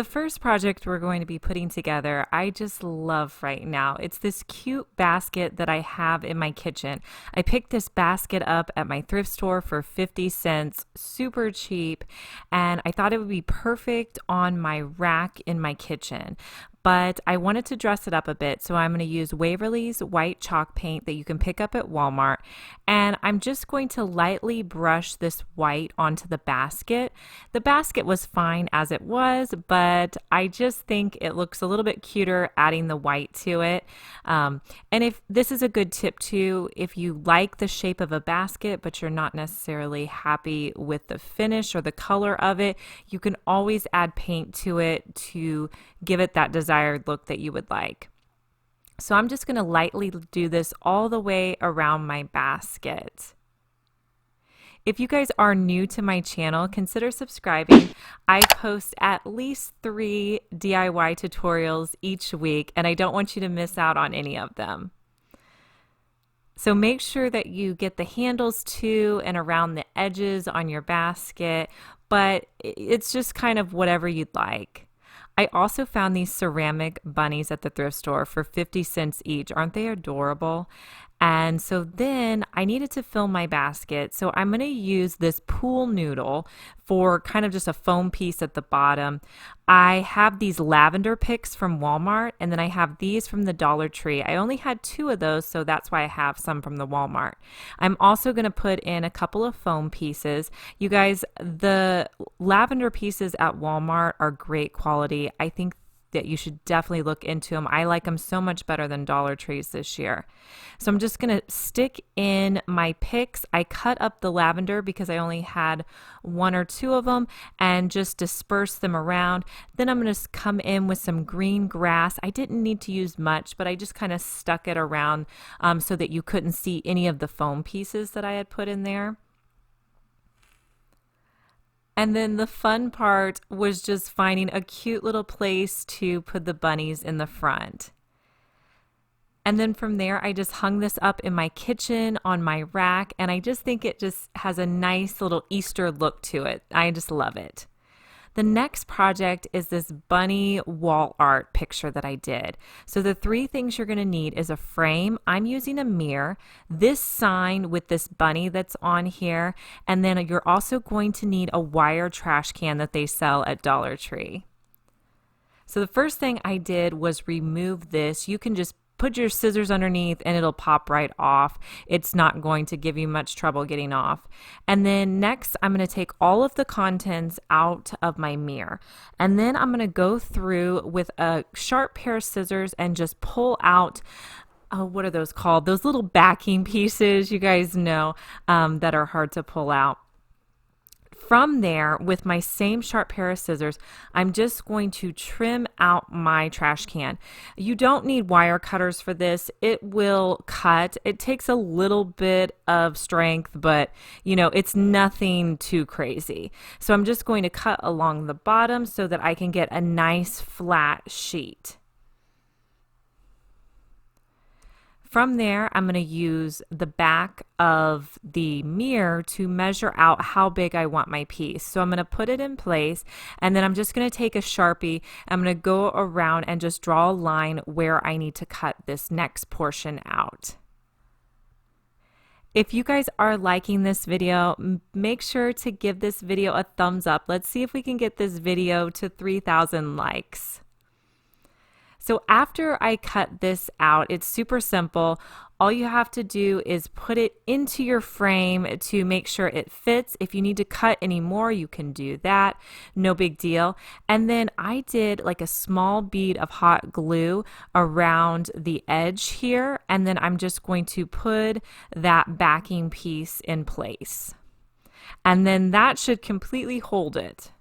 the first project we're going to be putting together, I just love right now. It's this cute basket that I have in my kitchen. I picked this basket up at my thrift store for 50 cents, super cheap, and I thought it would be perfect on my rack in my kitchen. But I wanted to dress it up a bit, so I'm going to use Waverly's white chalk paint that you can pick up at Walmart, and I'm just going to lightly brush this white onto the basket. The basket was fine as it was, but I just think it looks a little bit cuter adding the white to it. And if this is a good tip too, if you like the shape of a basket, but you're not necessarily happy with the finish or the color of it, you can always add paint to it to give it that desired look that you would like. So I'm just going to lightly do this all the way around my basket. If you guys are new to my channel, consider subscribing. I post at least 3 DIY tutorials each week, and I don't want you to miss out on any of them. So make sure that you get the handles to and around the edges on your basket, but it's just kind of whatever you'd like. I also found these ceramic bunnies at the thrift store for 50 cents each. Aren't they adorable? And so then I needed to fill my basket. So I'm going to use this pool noodle for kind of just a foam piece at the bottom. I have these lavender picks from Walmart, and then I have these from the Dollar Tree. I only had 2 of those, so that's why I have some from the Walmart. I'm also going to put in a couple of foam pieces. You guys, the lavender pieces at Walmart are great quality. I think that you should definitely look into them. I like them so much better than Dollar Trees this year. So I'm just going to stick in my picks. I cut up the lavender because I only had 1 or 2 of them and just disperse them around. Then I'm going to come in with some green grass. I didn't need to use much, but I just kind of stuck it around so that you couldn't see any of the foam pieces that I had put in there. And then the fun part was just finding a cute little place to put the bunnies in the front. And then from there, I just hung this up in my kitchen on my rack, and I just think it just has a nice little Easter look to it. I just love it. The next project is this bunny wall art picture that I did. So the 3 things you're going to need is a frame. I'm using a mirror, this sign with this bunny that's on here, and then you're also going to need a wire trash can that they sell at Dollar Tree. So the first thing I did was remove this. You can just put your scissors underneath and it'll pop right off. It's not going to give you much trouble getting off. And then next, I'm going to take all of the contents out of my mirror. And then I'm going to go through with a sharp pair of scissors and just pull out what are those called? Those little backing pieces, you guys know, that are hard to pull out. From there, with my same sharp pair of scissors, I'm just going to trim out my trash can. You don't need wire cutters for this. It will cut. It takes a little bit of strength, but you know, it's nothing too crazy. So I'm just going to cut along the bottom so that I can get a nice flat sheet. From there, I'm going to use the back of the mirror to measure out how big I want my piece. So I'm going to put it in place, and then I'm just going to take a Sharpie. I'm going to go around and just draw a line where I need to cut this next portion out. If you guys are liking this video, make sure to give this video a thumbs up. Let's see if we can get this video to 3,000 likes. So after I cut this out, it's super simple. All you have to do is put it into your frame to make sure it fits. If you need to cut any more, you can do that. No big deal. And then I did like a small bead of hot glue around the edge here. And then I'm just going to put that backing piece in place. And then that should completely hold it.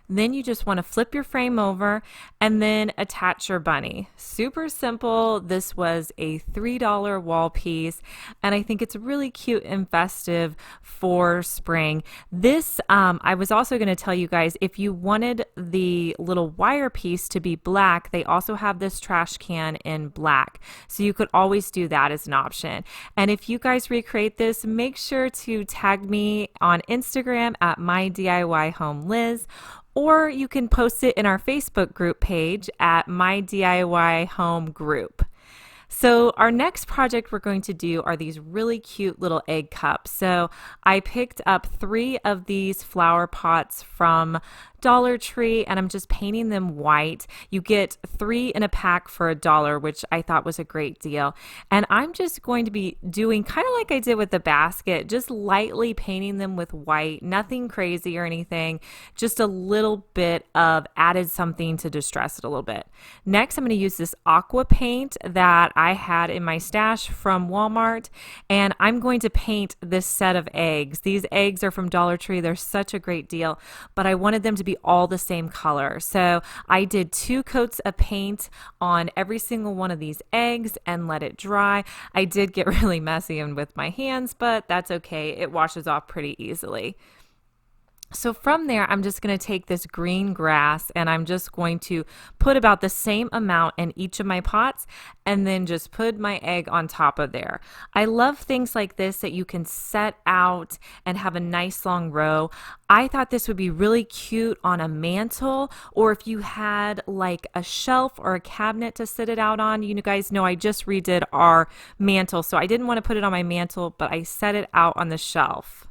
Then you just want to flip your frame over and then attach your bunny. Super simple. This was a $3 wall piece, and I think it's really cute and festive for spring. This, I was also going to tell you guys, if you wanted the little wire piece to be black, they also have this trash can in black. So you could always do that as an option. And if you guys recreate this, make sure to tag me on Instagram at mydiyhomeliz, or you can post it in our Facebook group page at My DIY Home Group. So our next project we're going to do are these really cute little egg cups. So I picked up 3 of these flower pots from Dollar Tree and I'm just painting them white. You get 3 in a pack for $1, which I thought was a great deal. And I'm just going to be doing kind of like I did with the basket, just lightly painting them with white, nothing crazy or anything, just a little bit of added something to distress it a little bit. Next, I'm going to use this aqua paint that I had in my stash from Walmart, and I'm going to paint this set of eggs. These eggs are from Dollar Tree. They're such a great deal, but I wanted them to be all the same color. So I did 2 coats of paint on every single one of these eggs and let it dry. I did get really messy and with my hands, but that's okay. It washes off pretty easily. So from there, I'm just going to take this green grass and I'm just going to put about the same amount in each of my pots and then just put my egg on top of there. I love things like this that you can set out and have a nice long row. I thought this would be really cute on a mantle, or if you had like a shelf or a cabinet to sit it out on. You guys know I just redid our mantle, so I didn't want to put it on my mantle, but I set it out on the shelf.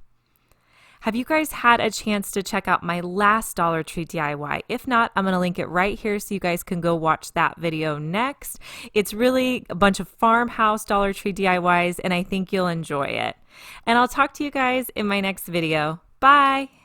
Have you guys had a chance to check out my last Dollar Tree DIY? If not, I'm going to link it right here so you guys can go watch that video next. It's really a bunch of Farmhouse Dollar Tree DIYs, and I think you'll enjoy it. And I'll talk to you guys in my next video. Bye!